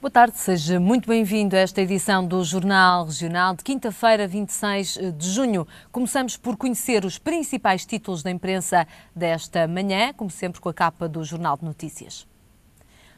Boa tarde, seja muito bem-vindo a esta edição do Jornal Regional de quinta-feira, 26 de junho. Começamos por conhecer os principais títulos da imprensa desta manhã, como sempre com a capa do Jornal de Notícias.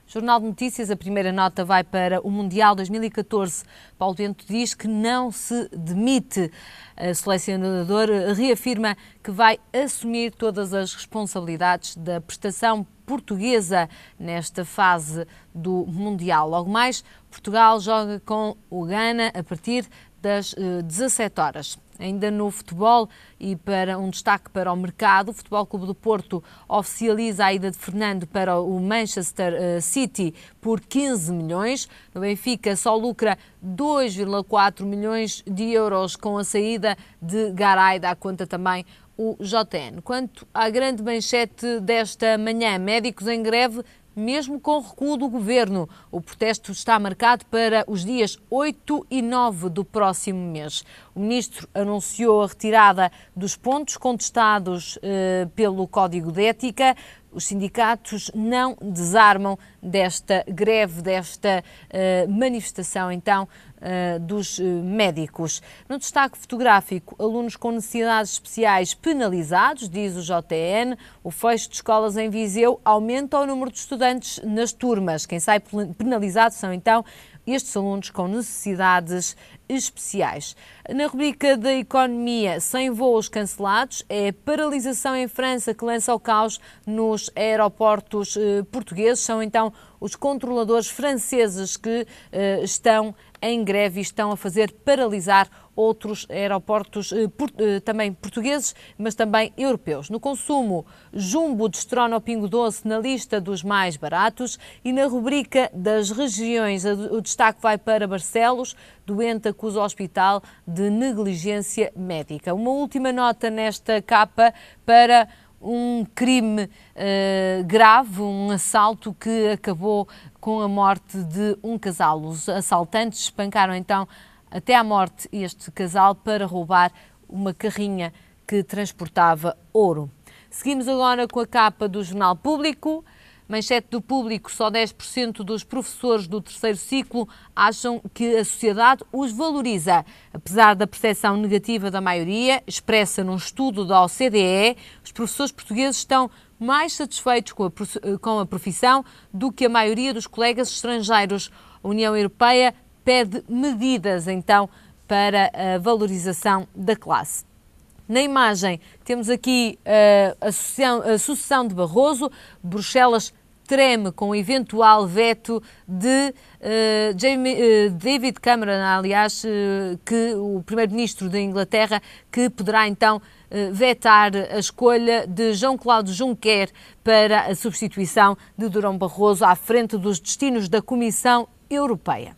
Jornal de Notícias, a primeira nota vai para o Mundial 2014. Paulo Bento diz que não se demite. O selecionador reafirma que vai assumir todas as responsabilidades da prestação portuguesa nesta fase do Mundial. Logo mais, Portugal joga com o Ghana a partir das 17 horas. Ainda no futebol e para um destaque para o mercado, o Futebol Clube do Porto oficializa a ida de Fernando para o Manchester City por 15 milhões. No Benfica só lucra 2,4 milhões de euros com a saída de Garay, dá conta também o JN. Quanto à grande manchete desta manhã, médicos em greve, mesmo com recuo do governo. O protesto está marcado para os dias 8 e 9 do próximo mês. O ministro anunciou a retirada dos pontos contestados pelo Código de Ética. Os sindicatos não desarmam desta greve, desta manifestação, então, dos médicos. No destaque fotográfico, alunos com necessidades especiais penalizados, diz o JN. O fecho de escolas em Viseu aumenta o número de estudantes nas turmas. Quem sai penalizado são, então, estes alunos com necessidades especiais. Na rubrica da economia, sem voos cancelados, é a paralisação em França que lança o caos nos aeroportos portugueses. São então os controladores franceses que estão em greve e estão a fazer paralisar outros aeroportos também portugueses, mas também europeus. No consumo, Jumbo destrona o Pingo Doce na lista dos mais baratos e na rubrica das regiões o destaque vai para Barcelos, doente acusa o hospital de negligência médica. Uma última nota nesta capa para um crime grave, um assalto que acabou com a morte de um casal. Os assaltantes espancaram então até à morte este casal para roubar uma carrinha que transportava ouro. Seguimos agora com a capa do Jornal Público. Manchete do Público, só 10% dos professores do terceiro ciclo acham que a sociedade os valoriza. Apesar da percepção negativa da maioria, expressa num estudo da OCDE, os professores portugueses estão mais satisfeitos com a profissão do que a maioria dos colegas estrangeiros. A União Europeia pede medidas, então, para a valorização da classe. Na imagem, temos aqui a sucessão de Barroso. Bruxelas treme com o eventual veto de David Cameron, aliás, que o primeiro-ministro da Inglaterra, que poderá então vetar a escolha de Jean-Claude Juncker para a substituição de Durão Barroso à frente dos destinos da Comissão Europeia.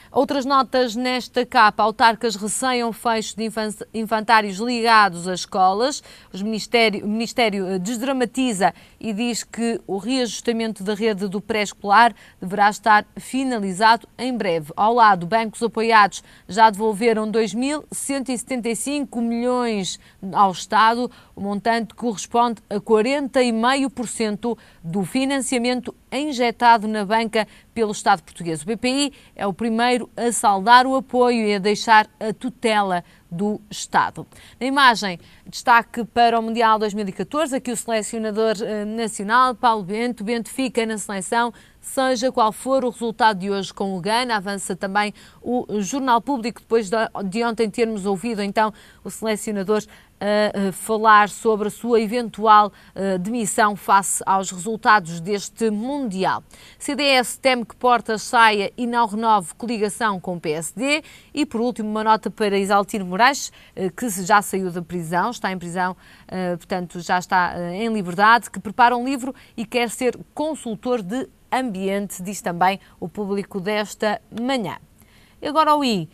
Outras notas nesta capa. Autarcas receiam fecho de infantários ligados às escolas. O Ministério desdramatiza e diz que o reajustamento da rede do pré-escolar deverá estar finalizado em breve. Ao lado, bancos apoiados já devolveram 2.175 milhões ao Estado. O montante corresponde a 40,5% do financiamento injetado na banca pelo Estado português. O BPI é o primeiro a saldar o apoio e a deixar a tutela do Estado. Na imagem, destaque para o Mundial 2014, aqui o selecionador nacional, Paulo Bento. Bento fica na seleção, seja qual for o resultado de hoje com o Ghana. Avança também o Jornal Público, depois de ontem termos ouvido então o selecionador a falar sobre a sua eventual demissão face aos resultados deste Mundial. CDS teme que Portas saia e não renove coligação com o PSD. E, por último, uma nota para Isaltino Moraes, que já saiu da prisão, está em prisão, portanto já está em liberdade, que prepara um livro e quer ser consultor de ambiente, diz também o Público desta manhã. E agora ao I.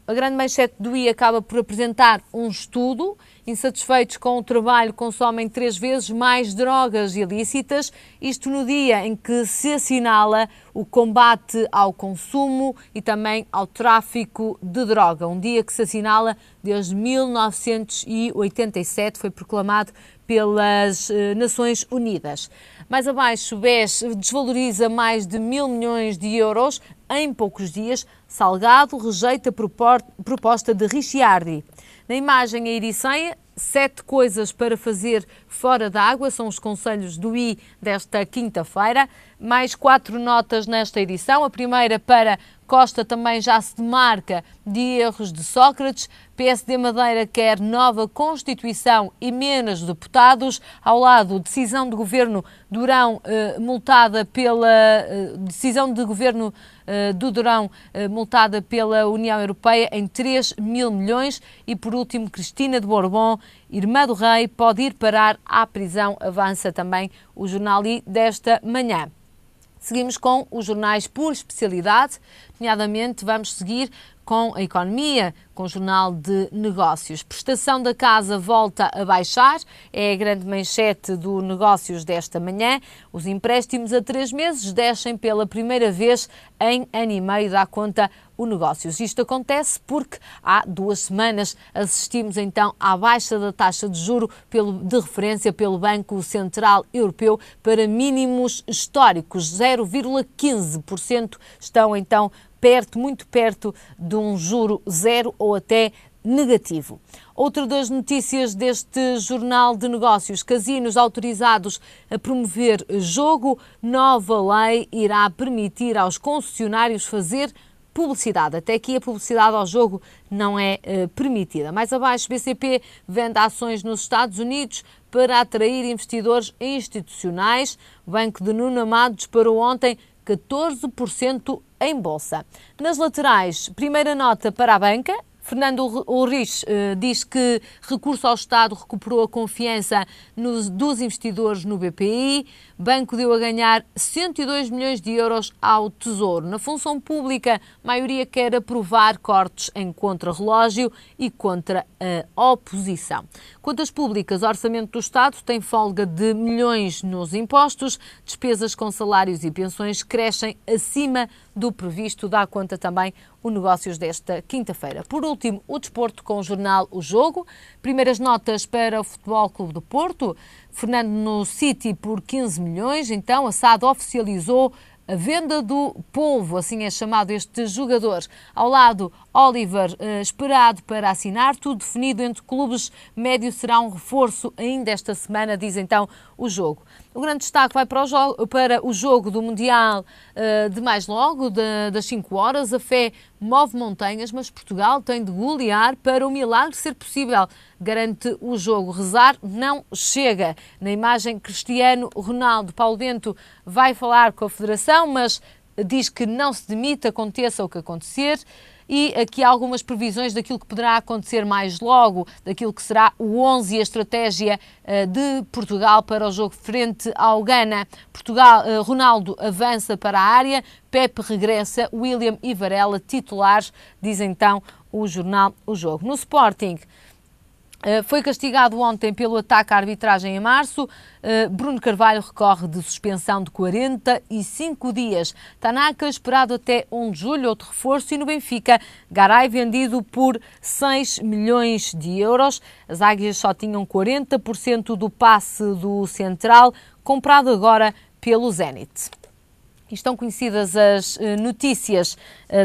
A grande manchete do I acaba por apresentar um estudo. Insatisfeitos com o trabalho consomem 3 vezes mais drogas ilícitas, isto no dia em que se assinala o combate ao consumo e também ao tráfico de droga, um dia que se assinala desde 1987, foi proclamado pelas Nações Unidas. Mais abaixo, BES desvaloriza mais de 1.000 milhões de euros em poucos dias. Salgado rejeita a proposta de Ricciardi. Na imagem, a Ericeia, 7 coisas para fazer fora da água, são os conselhos do I desta quinta-feira. Mais 4 notas nesta edição. A primeira para Costa também já se demarca de erros de Sócrates. PSD Madeira quer nova Constituição e menos deputados. Ao lado, decisão de governo Durão multada pela decisão de governo do Durão multada pela União Europeia em 3.000 milhões. E por último, Cristina de Borbón, irmã do rei, pode ir parar à prisão, avança também o jornal I desta manhã. Seguimos com os jornais por especialidade, nomeadamente vamos seguir com a economia, com o Jornal de Negócios. Prestação da casa volta a baixar, é a grande manchete do Negócios desta manhã. Os empréstimos a 3 meses descem pela primeira vez em ano e meio, dá conta o Negócios. Isto acontece porque há 2 semanas assistimos então à baixa da taxa de juro de referência pelo Banco Central Europeu para mínimos históricos, 0,15%. Estão então muito perto de um juro zero ou até negativo. Outra das notícias deste Jornal de Negócios: casinos autorizados a promover jogo. Nova lei irá permitir aos concessionários fazer publicidade. Até aqui a publicidade ao jogo não é permitida. Mais abaixo, BCP vende ações nos Estados Unidos para atrair investidores institucionais. O Banco de Nuno Amado disparou ontem 14% em bolsa. Nas laterais, primeira nota para a banca. Fernando Ulrich diz que recurso ao Estado recuperou a confiança dos investidores no BPI. Banco deu a ganhar 102 milhões de euros ao Tesouro. Na função pública, a maioria quer aprovar cortes em contrarrelógio e contra a oposição. Contas públicas, orçamento do Estado tem folga de milhões nos impostos. Despesas com salários e pensões crescem acima do previsto, dá conta também o Negócios desta quinta-feira. Por último, o desporto com o jornal O Jogo. Primeiras notas para o Futebol Clube do Porto. Fernando no City por 15 milhões. Então, a SAD oficializou a venda do Polvo, assim é chamado este jogador. Ao lado, Oliver, esperado para assinar, tudo definido entre clubes. Médio será um reforço ainda esta semana, diz então o Jogo. O grande destaque vai para o jogo do Mundial de mais logo, das 5 horas. A fé move montanhas, mas Portugal tem de golear para o milagre ser possível, garante o Jogo. Rezar não chega. Na imagem, Cristiano Ronaldo. Paulo Bento vai falar com a Federação, mas diz que não se demite, aconteça o que acontecer. E aqui há algumas previsões daquilo que poderá acontecer mais logo, daquilo que será o 11 e a estratégia de Portugal para o jogo frente ao Ghana. Ronaldo avança para a área, Pepe regressa, William e Varela titulares, diz então o jornal O Jogo. No Sporting, foi castigado ontem pelo ataque à arbitragem em março. Bruno Carvalho recorre de suspensão de 45 dias. Tanaka esperado até 1 de julho, outro reforço. E no Benfica, Garay vendido por 6 milhões de euros. As Águias só tinham 40% do passe do Central, comprado agora pelo Zenit. Estão conhecidas as notícias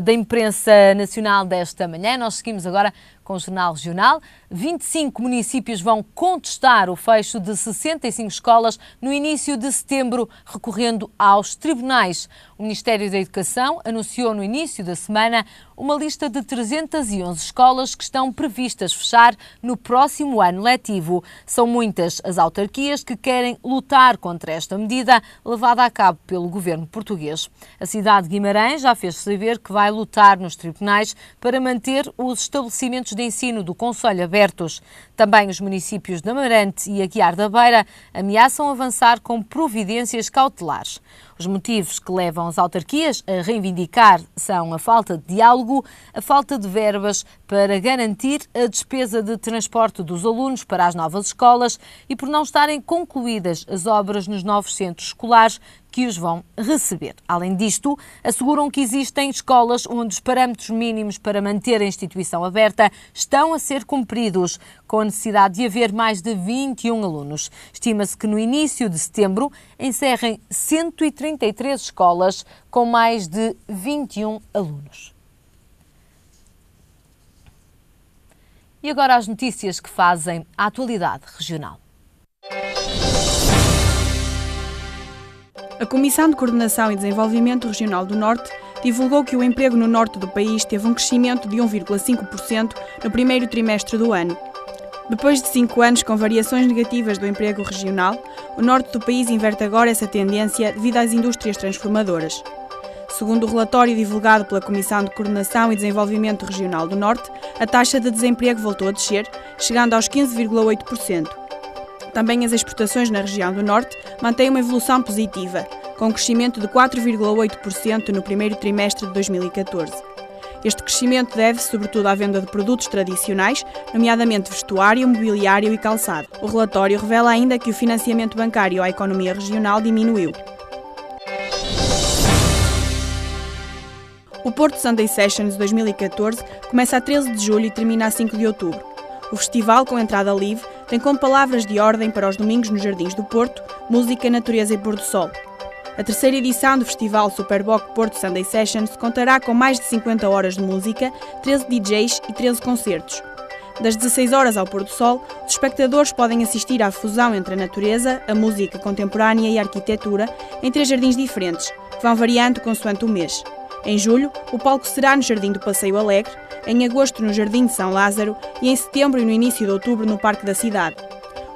da imprensa nacional desta manhã. Nós seguimos agora com o Jornal Regional. 25 municípios vão contestar o fecho de 65 escolas no início de setembro, recorrendo aos tribunais. O Ministério da Educação anunciou no início da semana uma lista de 311 escolas que estão previstas fechar no próximo ano letivo. São muitas as autarquias que querem lutar contra esta medida levada a cabo pelo governo português. A cidade de Guimarães já fez saber que vai lutar nos tribunais para manter os estabelecimentos de ensino do concelho abertos. Também os municípios de Amarante e Aguiar da Beira ameaçam avançar com providências cautelares. Os motivos que levam as autarquias a reivindicar são a falta de diálogo, a falta de verbas para garantir a despesa de transporte dos alunos para as novas escolas e por não estarem concluídas as obras nos novos centros escolares que os vão receber. Além disto, asseguram que existem escolas onde os parâmetros mínimos para manter a instituição aberta estão a ser cumpridos, com a necessidade de haver mais de 21 alunos. Estima-se que no início de setembro encerrem 133 escolas com mais de 21 alunos. E agora as notícias que fazem a atualidade regional. A Comissão de Coordenação e Desenvolvimento Regional do Norte divulgou que o emprego no norte do país teve um crescimento de 1,5% no primeiro trimestre do ano. Depois de 5 anos com variações negativas do emprego regional, o norte do país inverte agora essa tendência devido às indústrias transformadoras. Segundo o relatório divulgado pela Comissão de Coordenação e Desenvolvimento Regional do Norte, a taxa de desemprego voltou a descer, chegando aos 15,8%. Também as exportações na região do Norte mantêm uma evolução positiva, com um crescimento de 4,8% no primeiro trimestre de 2014. Este crescimento deve-se sobretudo à venda de produtos tradicionais, nomeadamente vestuário, mobiliário e calçado. O relatório revela ainda que o financiamento bancário à economia regional diminuiu. O Porto Sunday Sessions 2014 começa a 13 de julho e termina a 5 de outubro. O festival, com entrada livre, tem como palavras de ordem para os domingos nos Jardins do Porto, música, natureza e pôr do sol. A terceira edição do festival Superboc Porto Sunday Sessions contará com mais de 50 horas de música, 13 DJs e 13 concertos. Das 16 horas ao pôr do sol, os espectadores podem assistir à fusão entre a natureza, a música contemporânea e a arquitetura em 3 jardins diferentes, que vão variando consoante o mês. Em julho, o palco será no Jardim do Passeio Alegre, em agosto no Jardim de São Lázaro e em setembro e no início de outubro no Parque da Cidade.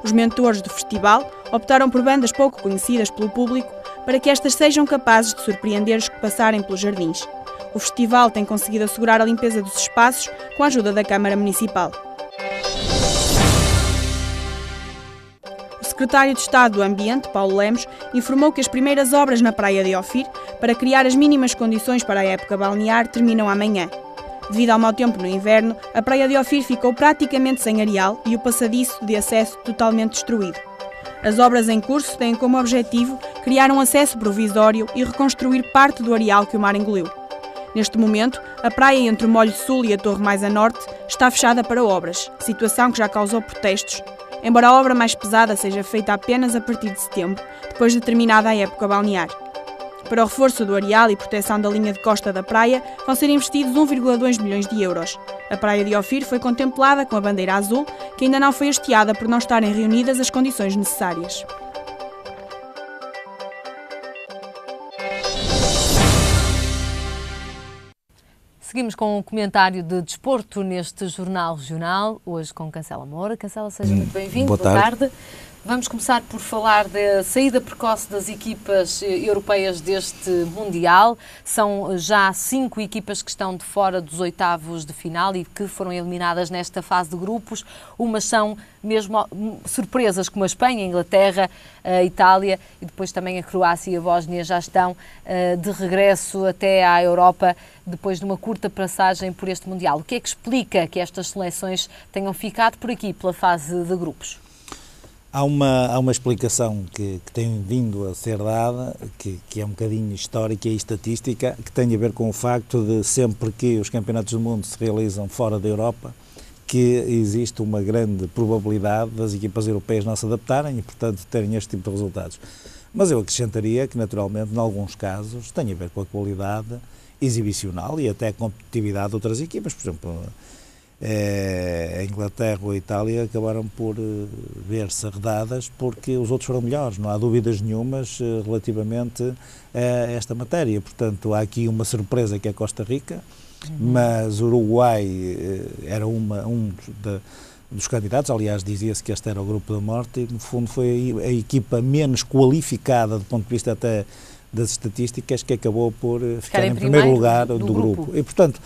Os mentores do festival optaram por bandas pouco conhecidas pelo público para que estas sejam capazes de surpreender os que passarem pelos jardins. O festival tem conseguido assegurar a limpeza dos espaços com a ajuda da Câmara Municipal. O secretário de Estado do Ambiente, Paulo Lemos, informou que as primeiras obras na praia de Ofir, para criar as mínimas condições para a época balnear, terminam amanhã. Devido ao mau tempo no inverno, a praia de Ofir ficou praticamente sem areal e o passadiço de acesso totalmente destruído. As obras em curso têm como objetivo criar um acesso provisório e reconstruir parte do areal que o mar engoliu. Neste momento, a praia entre o Molho Sul e a Torre mais a norte está fechada para obras, situação que já causou protestos, embora a obra mais pesada seja feita apenas a partir de setembro, depois de terminada a época balnear. Para o reforço do areal e proteção da linha de costa da praia, vão ser investidos 1,2 milhões de euros. A praia de Ofir foi contemplada com a bandeira azul, que ainda não foi hasteada por não estarem reunidas as condições necessárias. Seguimos com um comentário de desporto neste Jornal Regional, hoje com Cancela Moura. Cancela, seja muito bem-vindo. Boa tarde. Vamos começar por falar da saída precoce das equipas europeias deste Mundial. São já 5 equipas que estão de fora dos oitavos de final e que foram eliminadas nesta fase de grupos. Umas são mesmo surpresas, como a Espanha, a Inglaterra, a Itália e depois também a Croácia e a Bósnia já estão de regresso até à Europa depois de uma curta passagem por este Mundial. O que é que explica que estas seleções tenham ficado por aqui pela fase de grupos? Há uma explicação que tem vindo a ser dada, que é um bocadinho histórica e estatística, que tem a ver com o facto de sempre que os campeonatos do mundo se realizam fora da Europa, que existe uma grande probabilidade das equipas europeias não se adaptarem e, portanto, terem este tipo de resultados. Mas eu acrescentaria que, naturalmente, em alguns casos, tem a ver com a qualidade exibicional e até a competitividade de outras equipas. Por exemplo, a Inglaterra ou a Itália acabaram por ver-se arredadas porque os outros foram melhores, não há dúvidas nenhumas relativamente a esta matéria. Portanto, há aqui uma surpresa que é a Costa Rica, mas o Uruguai era um dos candidatos, aliás dizia-se que este era o grupo da morte e no fundo foi a equipa menos qualificada do ponto de vista até das estatísticas, que acabou por ficar em primeiro lugar do grupo. E, portanto,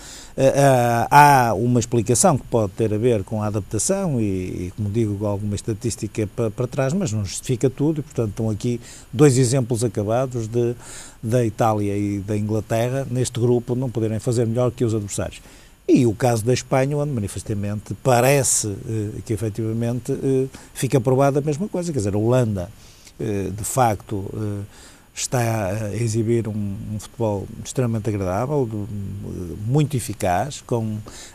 há uma explicação que pode ter a ver com a adaptação e como digo, alguma estatística para trás, mas não justifica tudo, e, portanto, estão aqui dois exemplos acabados da Itália e da Inglaterra, neste grupo, não poderem fazer melhor que os adversários. E o caso da Espanha, onde manifestamente parece que efetivamente fica provada a mesma coisa, quer dizer, a Holanda, de facto, está a exibir um futebol extremamente agradável, muito eficaz,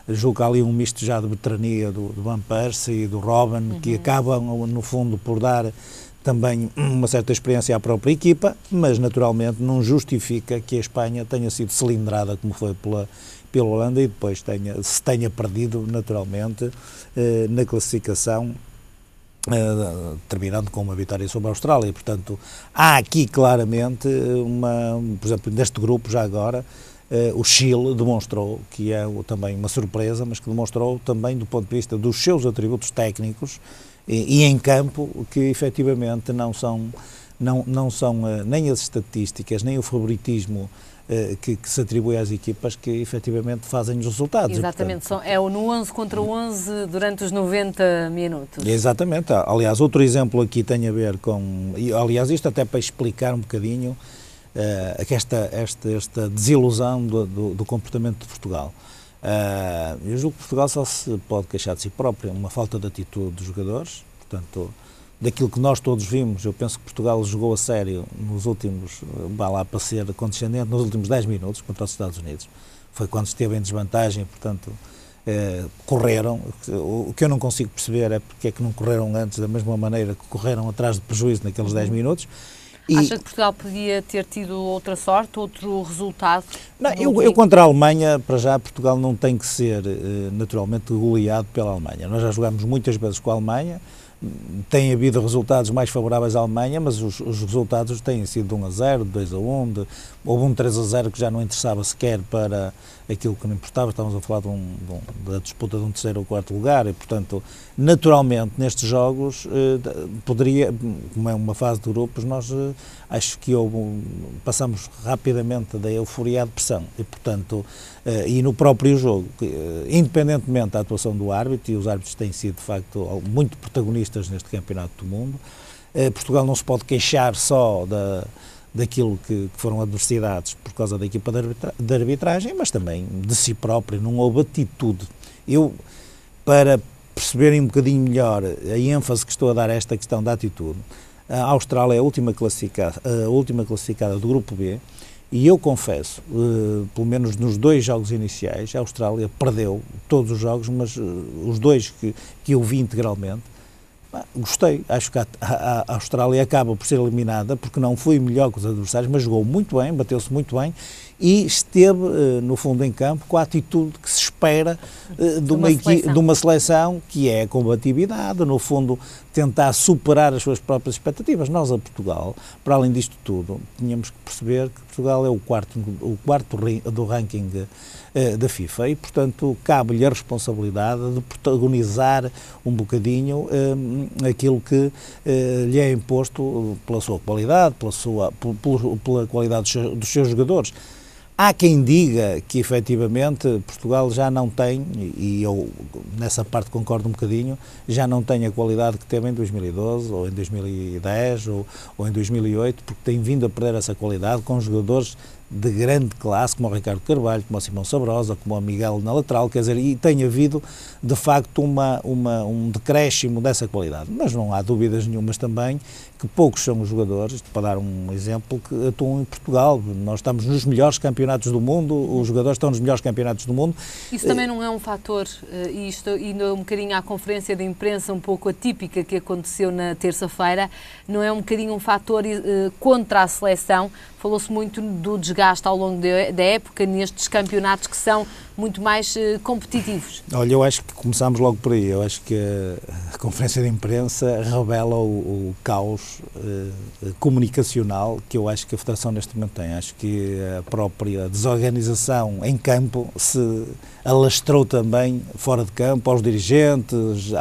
julgo que há ali um misto já de veterania do Van Persie e do Robben, que acabam, no fundo, por dar também uma certa experiência à própria equipa, mas naturalmente não justifica que a Espanha tenha sido cilindrada como foi pela Holanda e depois se tenha perdido naturalmente na classificação, terminando com uma vitória sobre a Austrália. Portanto, há aqui claramente por exemplo, neste grupo já agora, o Chile demonstrou, que é também uma surpresa, mas que demonstrou também do ponto de vista dos seus atributos técnicos e em campo, que efetivamente não são nem as estatísticas, nem o favoritismo que se atribui às equipas que efetivamente fazem os resultados. Exatamente, e, portanto, é no 11 contra 11 durante os 90 minutos. Exatamente, aliás, outro exemplo aqui tem a ver com, aliás, isto até para explicar um bocadinho esta desilusão do comportamento de Portugal. Eu julgo que Portugal só se pode queixar de si próprio, uma falta de atitude dos jogadores, portanto, daquilo que nós todos vimos, eu penso que Portugal jogou a sério nos últimos, para ser condescendente, nos últimos 10 minutos contra os Estados Unidos. Foi quando esteve em desvantagem, portanto, correram. O que eu não consigo perceber é porque é que não correram antes da mesma maneira que correram atrás de prejuízo naqueles 10 minutos. Acha que Portugal podia ter tido outra sorte, outro resultado? Não, eu contra a Alemanha, para já, Portugal não tem que ser naturalmente goleado pela Alemanha. Nós já jogámos muitas vezes com a Alemanha, tem havido resultados mais favoráveis à Alemanha, mas os resultados têm sido de 1-0, de 2-1, houve um 3-0 que já não interessava sequer para aquilo que não importava, estávamos a falar da disputa de um terceiro ou quarto lugar e, portanto, naturalmente, nestes jogos, poderia, como é uma fase de grupos, nós acho que passamos rapidamente da euforia à depressão e, portanto, e no próprio jogo, independentemente da atuação do árbitro, e os árbitros têm sido, de facto, muito protagonistas neste campeonato do mundo, Portugal não se pode queixar só daquilo que foram adversidades por causa da equipa de arbitragem, mas também de si próprio, não houve atitude. Para perceberem um bocadinho melhor a ênfase que estou a dar a esta questão da atitude, a Austrália é a última classificada do grupo B, e eu confesso, pelo menos nos 2 jogos iniciais, a Austrália perdeu todos os jogos, mas os 2 que eu vi integralmente, gostei. Acho que a Austrália acaba por ser eliminada porque não foi melhor que os adversários, mas jogou muito bem, bateu-se muito bem e esteve, no fundo, em campo com a atitude que se espera de uma seleção, que é a combatividade, no fundo, tentar superar as suas próprias expectativas. Nós, a Portugal, para além disto tudo, tínhamos que perceber que Portugal é o quarto do ranking da FIFA e, portanto, cabe-lhe a responsabilidade de protagonizar um bocadinho aquilo que lhe é imposto pela sua qualidade, pela qualidade dos seus jogadores. Há quem diga que, efetivamente, Portugal já não tem, e eu nessa parte concordo um bocadinho, já não tem a qualidade que teve em 2012, ou em 2010, ou em 2008, porque tem vindo a perder essa qualidade com jogadores de grande classe, como o Ricardo Carvalho, como o Simão Sabrosa, como o Miguel na lateral, quer dizer, e tem havido, de facto, um decréscimo dessa qualidade. Mas não há dúvidas nenhumas também que poucos são os jogadores, para dar um exemplo, que atuam em Portugal. Nós estamos nos melhores campeonatos do mundo, os jogadores estão nos melhores campeonatos do mundo. Isso também não é um fator, e isto indo um bocadinho à conferência de imprensa um pouco atípica que aconteceu na terça-feira, não é um bocadinho um fator contra a seleção? Falou-se muito do desgaste ao longo da época nestes campeonatos que são muito mais competitivos. Olha, eu acho que começámos logo por aí. Eu acho que a conferência de imprensa revela o caos comunicacional que eu acho que a Federação neste momento tem. Acho que a própria desorganização em campo se alastrou também fora de campo, aos dirigentes,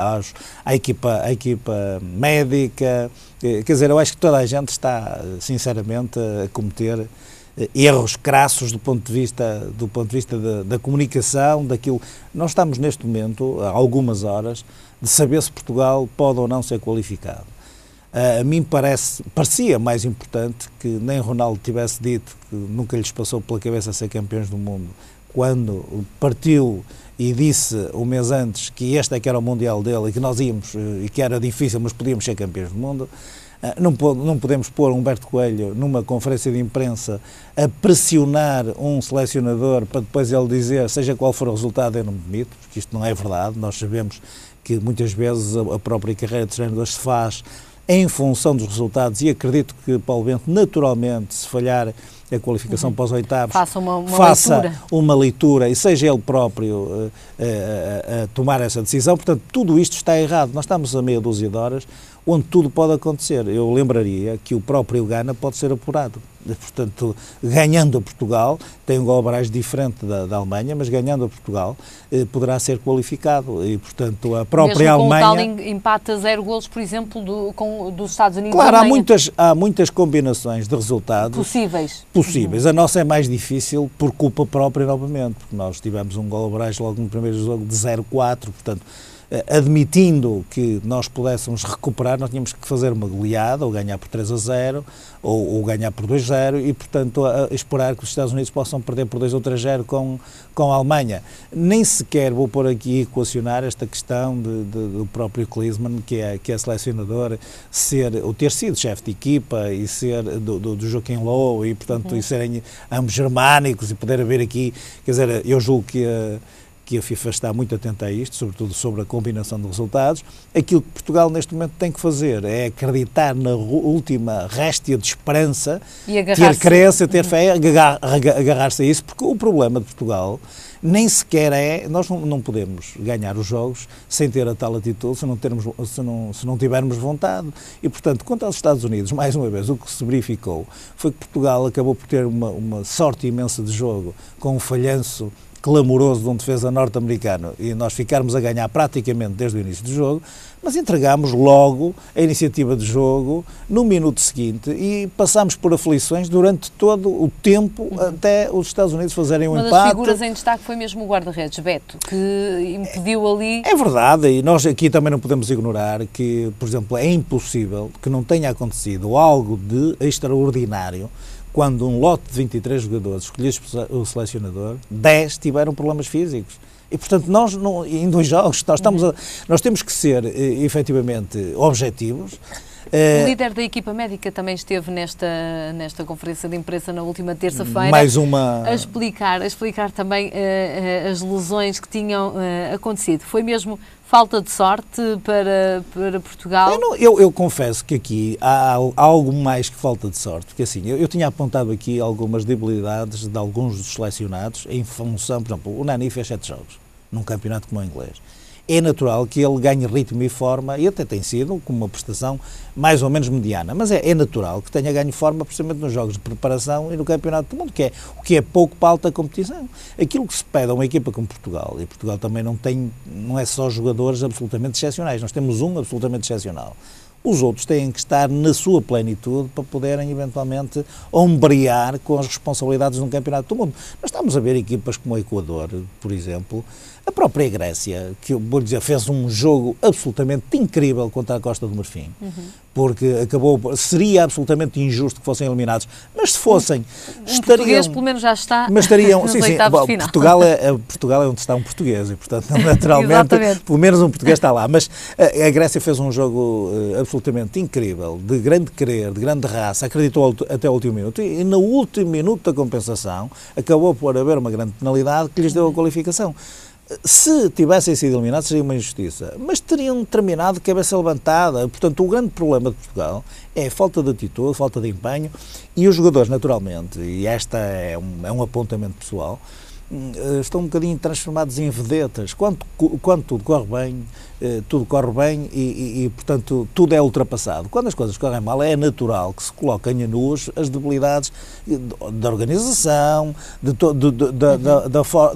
à equipa médica, Quer dizer, eu acho que toda a gente está, sinceramente, a cometer erros crassos do ponto de vista da comunicação, daquilo. Nós estamos neste momento, há algumas horas, de saber se Portugal pode ou não ser qualificado. A mim parecia mais importante que nem Ronaldo tivesse dito que nunca lhes passou pela cabeça ser campeões do mundo, quando partiu e disse um mês antes que este é que era o Mundial dele e que nós íamos, e que era difícil, mas podíamos ser campeões do mundo. Não podemos pôr Humberto Coelho numa conferência de imprensa a pressionar um selecionador para depois ele dizer, seja qual for o resultado, eu não me demito, porque isto não é verdade. Nós sabemos que muitas vezes a própria carreira de treinador se faz em função dos resultados e acredito que Paulo Bento, naturalmente, se falhar a qualificação para os oitavos, faça uma leitura e seja ele próprio a tomar essa decisão. Portanto, tudo isto está errado. Nós estamos a meia dúzia de horas onde tudo pode acontecer. Eu lembraria que o próprio Ghana pode ser apurado. Portanto, ganhando a Portugal, tem um gol abaixo diferente da Alemanha, mas ganhando a Portugal poderá ser qualificado e, portanto, a própria Mesmo com Alemanha... o tal empate a 0 golos, por exemplo, dos Estados Unidos. Claro, há muitas combinações de resultados possíveis. A nossa é mais difícil por culpa própria novamente, porque nós tivemos um gol abaixo logo no primeiro jogo de 0-4, portanto, admitindo que nós pudéssemos recuperar, nós tínhamos que fazer uma goleada, ou ganhar por 3-0, ou ganhar por 2-0, e, portanto, esperar que os Estados Unidos possam perder por 2 ou 3-0 com a Alemanha. Nem sequer vou pôr aqui equacionar esta questão do próprio Klinsmann, que é selecionador, ter sido chefe de equipa, e ser do Joaquim Low, e, portanto, e serem ambos germânicos, e poder haver aqui, quer dizer, eu julgo que a FIFA está muito atenta a isto, sobretudo sobre a combinação de resultados. Aquilo que Portugal neste momento tem que fazer é acreditar na última réstia de esperança, ter crença, ter fé, agarrar-se a isso, porque o problema de Portugal nem sequer nós não podemos ganhar os jogos sem ter a tal atitude, se não tivermos vontade. E, portanto, quanto aos Estados Unidos, mais uma vez, o que se verificou foi que Portugal acabou por ter uma sorte imensa de jogo, com um falhanço clamoroso de um defesa norte-americano, e nós ficarmos a ganhar praticamente desde o início do jogo, mas entregámos logo a iniciativa de jogo no minuto seguinte e passámos por aflições durante todo o tempo até os Estados Unidos fazerem um empate. Uma das figuras em destaque foi mesmo o guarda-redes, Beto, que impediu ali... É verdade, e nós aqui também não podemos ignorar que, por exemplo, é impossível que não tenha acontecido algo de extraordinário quando um lote de 23 jogadores escolhidos pelo selecionador, 10 tiveram problemas físicos. E, portanto, nós, em 2 jogos, nós temos que ser, efetivamente, objetivos. O líder da equipa médica também esteve nesta conferência de imprensa na última terça-feira. Mais uma... A explicar também as lesões que tinham acontecido. Foi mesmo falta de sorte para Portugal? Eu confesso que aqui há algo mais que falta de sorte, porque assim, eu tinha apontado aqui algumas debilidades de alguns dos selecionados em função, por exemplo, o Nani fez 7 jogos num campeonato como o inglês. É natural que ele ganhe ritmo e forma, e até tem sido com uma prestação mais ou menos mediana, mas é natural que tenha ganho forma precisamente nos jogos de preparação e no Campeonato do Mundo, o que é pouco para a alta competição. Aquilo que se pede a uma equipa como Portugal, e Portugal também não é só jogadores absolutamente excepcionais, nós temos um absolutamente excepcional. Os outros têm que estar na sua plenitude para poderem, eventualmente, ombrear com as responsabilidades de um campeonato do mundo. Nós estamos a ver equipas como o Equador, por exemplo, a própria Grécia, que, vou dizer, fez um jogo absolutamente incrível contra a Costa do Marfim, porque seria absolutamente injusto que fossem eliminados, mas se fossem, estariam... português, pelo menos, já está nos oitavos de final. Portugal é onde está um português, e, portanto, naturalmente, pelo menos um português está lá, mas a Grécia fez um jogo absolutamente incrível, de grande querer, de grande raça, acreditou até o último minuto, e no último minuto da compensação acabou por haver uma grande penalidade que lhes deu a qualificação. Se tivessem sido eliminados seria uma injustiça, mas teriam terminado de cabeça levantada. Portanto, o grande problema de Portugal é a falta de atitude, falta de empenho, e os jogadores, naturalmente, e esta é um apontamento pessoal, estão um bocadinho transformados em vedetas. Quando tudo corre bem e, portanto, tudo é ultrapassado. Quando as coisas correm mal, é natural que se coloquem a nuas as debilidades da organização,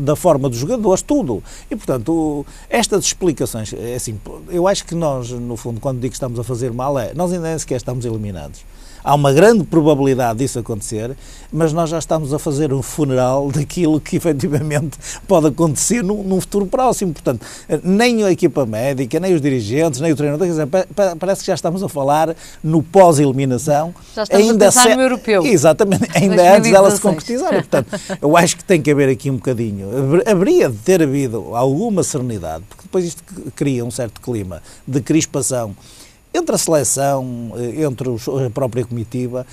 da forma dos jogadores, tudo. E, portanto, estas explicações, é assim, eu acho que nós, no fundo, quando digo que estamos a fazer mal, nós ainda nem sequer estamos eliminados. Há uma grande probabilidade disso acontecer, mas nós já estamos a fazer um funeral daquilo que efetivamente pode acontecer num futuro próximo. Portanto, nem a equipa médica, nem os dirigentes, nem o treinador, parece que já estamos a falar no pós-eliminação. Já estamos a pensar no europeu. Exatamente, ainda antes dela se concretizar. Portanto, eu acho que tem que haver aqui um bocadinho, haveria de ter havido alguma serenidade, porque depois isto cria um certo clima de crispação entre a seleção, entre a própria comitiva,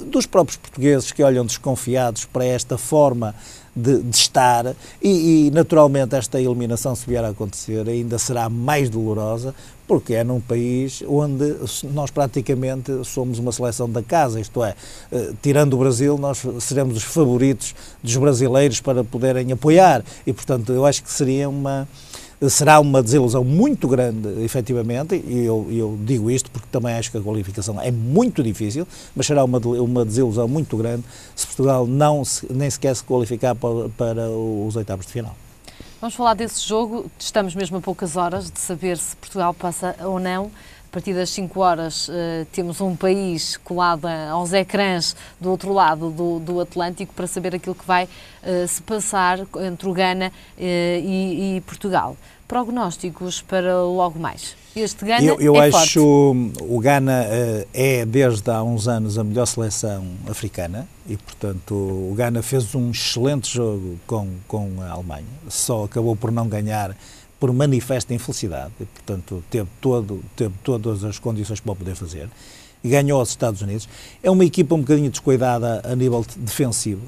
dos próprios portugueses que olham desconfiados para esta forma de estar e, naturalmente, esta eliminação, se vier a acontecer, ainda será mais dolorosa, porque é num país onde nós praticamente somos uma seleção da casa, isto é, tirando o Brasil, nós seremos os favoritos dos brasileiros para poderem apoiar e, portanto, eu acho que será uma desilusão muito grande, efetivamente, e eu digo isto porque também acho que a qualificação é muito difícil, mas será uma desilusão muito grande se Portugal nem sequer se qualificar para os oitavos de final. Vamos falar desse jogo, estamos mesmo a poucas horas de saber se Portugal passa ou não. A partir das 5 horas temos um país colado aos ecrãs do outro lado do Atlântico para saber aquilo que vai se passar entre o Ghana e Portugal. Prognósticos para logo mais. Este Ghana eu é acho forte. O Ghana é desde há uns anos a melhor seleção africana e, portanto, o Ghana fez um excelente jogo com a Alemanha, só acabou por não ganhar por manifesta infelicidade, e, portanto, teve todas as condições para o poder fazer, e ganhou aos Estados Unidos. É uma equipa um bocadinho descuidada a nível defensivo,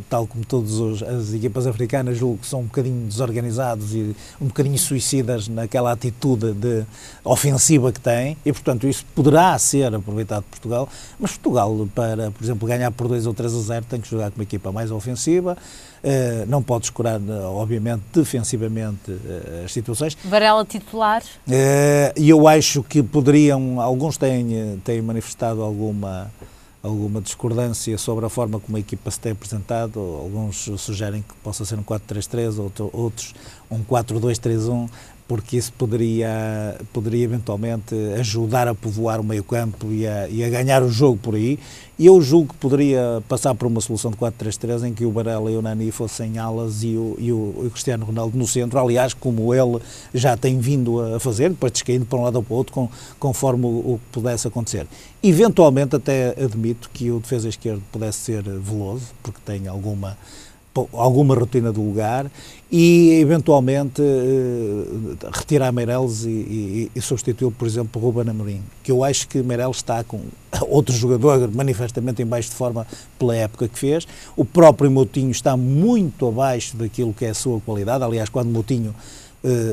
tal como todas as equipas africanas, julgo que são um bocadinho desorganizados e um bocadinho suicidas naquela atitude ofensiva que têm, e, portanto, isso poderá ser aproveitado por Portugal, mas Portugal, para, por exemplo, ganhar por 2 ou 3-0, tem que jogar com uma equipa mais ofensiva, não pode escurar, obviamente, defensivamente as situações. Varela titular? E eu acho que alguns têm manifestado alguma discordância sobre a forma como a equipa se tem apresentado. Alguns sugerem que possa ser um 4-3-3, outros um 4-2-3-1, porque isso poderia eventualmente ajudar a povoar o meio-campo e a ganhar o jogo por aí. E eu julgo que poderia passar por uma solução de 4-3-3 em que o Varela e o Nani fossem alas e o Cristiano Ronaldo no centro, aliás, como ele já tem vindo a fazer, depois descaindo para um lado ou para o outro, conforme o que pudesse acontecer. Eventualmente, até admito que o defesa esquerdo pudesse ser Veloso, porque tem alguma rotina do lugar, e eventualmente retirar Meireles e substituí-lo, por exemplo, por Ruben Amorim, que eu acho que Meireles está com outro jogador manifestamente em baixo de forma pela época que fez. O próprio Moutinho está muito abaixo daquilo que é a sua qualidade. Aliás, quando Moutinho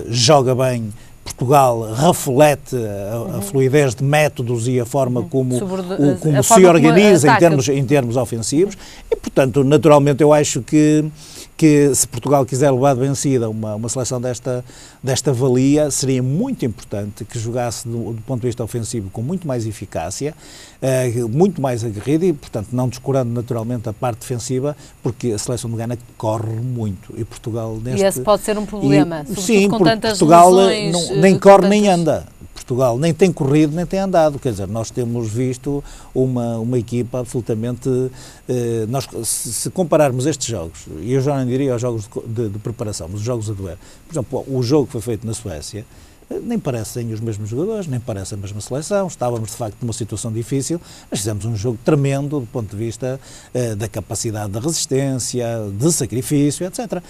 joga bem, Portugal reflete a fluidez de métodos e a forma como se organiza em termos ofensivos e, portanto, naturalmente eu acho que se Portugal quiser levar de vencida uma seleção desta valia, seria muito importante que jogasse do ponto de vista ofensivo com muito mais eficácia, muito mais aguerrida e, portanto, não descurando naturalmente a parte defensiva, porque a seleção de Ghana corre muito e Portugal E esse pode ser um problema, sim, com tantas Portugal lesões, nem corre nem anda. Portugal nem tem corrido nem tem andado, quer dizer, nós temos visto uma equipa absolutamente, se compararmos estes jogos, e eu já não diria aos jogos de preparação, mas os jogos a doer, por exemplo, o jogo que foi feito na Suécia, nem parecem os mesmos jogadores, nem parece a mesma seleção, estávamos de facto numa situação difícil, mas fizemos um jogo tremendo do ponto de vista da capacidade de resistência, de sacrifício, etc.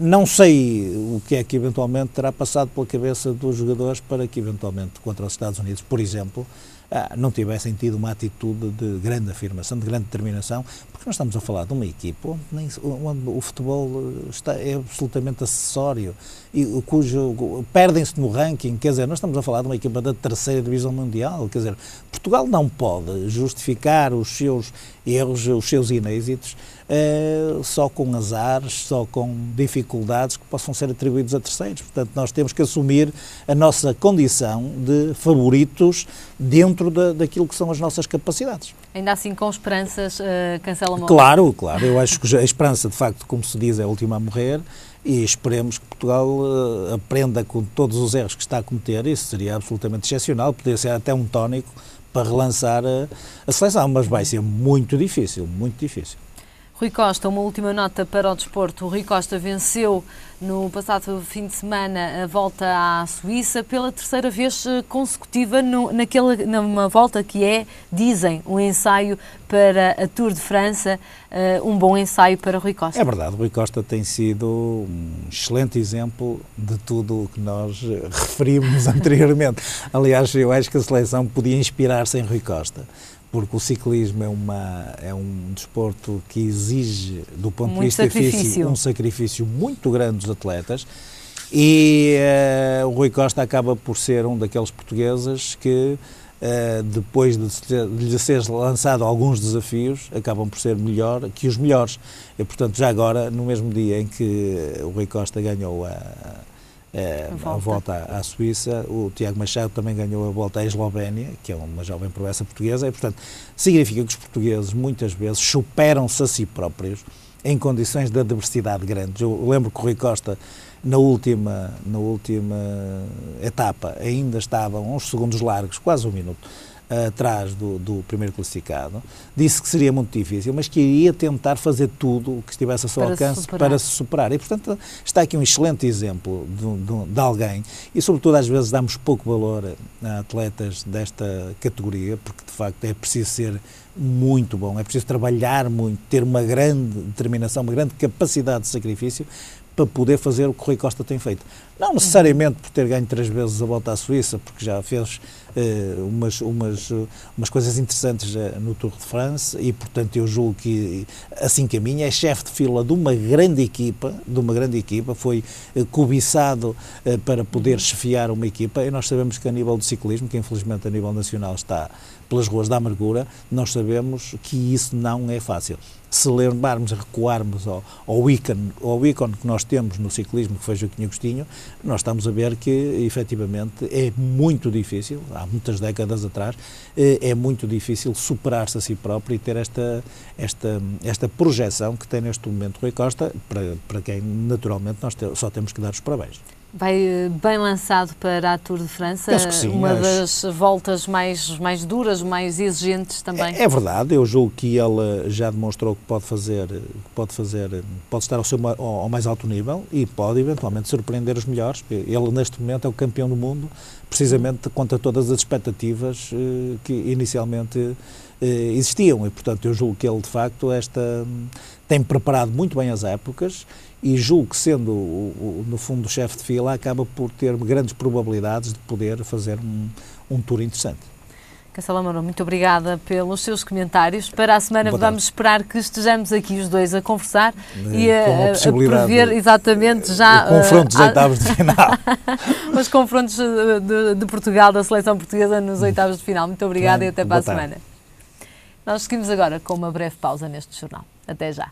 Não sei o que é que eventualmente terá passado pela cabeça dos jogadores para que eventualmente contra os Estados Unidos, por exemplo, não tivessem tido uma atitude de grande afirmação, de grande determinação, porque nós estamos a falar de uma equipa onde o futebol é absolutamente acessório e perdem-se no ranking, quer dizer, nós estamos a falar de uma equipa da 3ª Divisão Mundial, quer dizer, Portugal não pode justificar os seus erros, os seus inêxitos, só com azares, só com dificuldades que possam ser atribuídos a terceiros. Portanto, nós temos que assumir a nossa condição de favoritos dentro daquilo que são as nossas capacidades. Ainda assim, com esperanças, cancela a mão? Claro, eu acho que a esperança, de facto, como se diz, é a última a morrer, e esperemos que Portugal aprenda com todos os erros que está a cometer. Isso seria absolutamente excepcional, poderia ser até um tónico para relançar a seleção, mas vai ser muito difícil, muito difícil. Rui Costa, uma última nota para o desporto. O Rui Costa venceu no passado fim de semana a volta à Suíça pela 3ª vez consecutiva numa volta que é, dizem, um ensaio para a Tour de França, um bom ensaio para Rui Costa. É verdade, Rui Costa tem sido um excelente exemplo de tudo o que nós referimos anteriormente. Aliás, eu acho que a seleção podia inspirar-se em Rui Costa, porque o ciclismo é um desporto que exige, do ponto de vista físico, um sacrifício muito grande dos atletas, e o Rui Costa acaba por ser um daqueles portugueses que, depois de lhe ser lançado alguns desafios, acabam por ser melhor que os melhores. E, portanto, já agora, no mesmo dia em que o Rui Costa ganhou a volta à Suíça, o Tiago Machado também ganhou a volta à Eslovénia, que é uma jovem promessa portuguesa, e, portanto, significa que os portugueses muitas vezes superam-se a si próprios em condições de adversidade grandes. Eu lembro que o Rui Costa, na última etapa, ainda estava uns segundos largos, quase um minuto, atrás do primeiro classificado, disse que seria muito difícil, mas que iria tentar fazer tudo o que estivesse a seu alcance para se superar. E, portanto, está aqui um excelente exemplo de alguém, e, sobretudo, às vezes damos pouco valor a atletas desta categoria, porque, de facto, é preciso ser muito bom, é preciso trabalhar muito, ter uma grande determinação, uma grande capacidade de sacrifício para poder fazer o que o Rui Costa tem feito. Não necessariamente por ter ganho 3 vezes a volta à Suíça, porque já fez umas coisas interessantes no Tour de France, e, portanto, eu julgo que assim caminha. É chefe de fila de uma grande equipa, foi cobiçado para poder chefiar uma equipa, e nós sabemos que a nível do ciclismo, que infelizmente a nível nacional está pelas ruas da amargura, nós sabemos que isso não é fácil. Se lembrarmos, recuarmos ao ícone que nós temos no ciclismo, que foi Joaquim Agostinho, nós estamos a ver que, efetivamente, é muito difícil, há muitas décadas atrás, é muito difícil superar-se a si próprio e ter esta projeção que tem neste momento Rui Costa, para quem, naturalmente, nós só temos que dar os parabéns. Vai bem lançado para a Tour de França, penso que sim, uma das voltas mais duras, mais exigentes também. É verdade, eu julgo que ele já demonstrou que pode estar ao mais alto nível e pode eventualmente surpreender os melhores. Ele neste momento é o campeão do mundo, precisamente contra todas as expectativas que inicialmente existiam, e, portanto, eu julgo que ele, de facto, tem preparado muito bem as épocas, e julgo que, sendo no fundo o chefe de fila, acaba por ter grandes probabilidades de poder fazer um tour interessante. Cancela Mourão, muito obrigada pelos seus comentários. Para a semana vamos esperar que estejamos aqui os dois a conversar e a prever exatamente já o confronto dos oitavos de final. Os confrontos de Portugal, da seleção portuguesa nos oitavos de final. Muito obrigada e até para a semana. Nós seguimos agora com uma breve pausa neste jornal. Até já.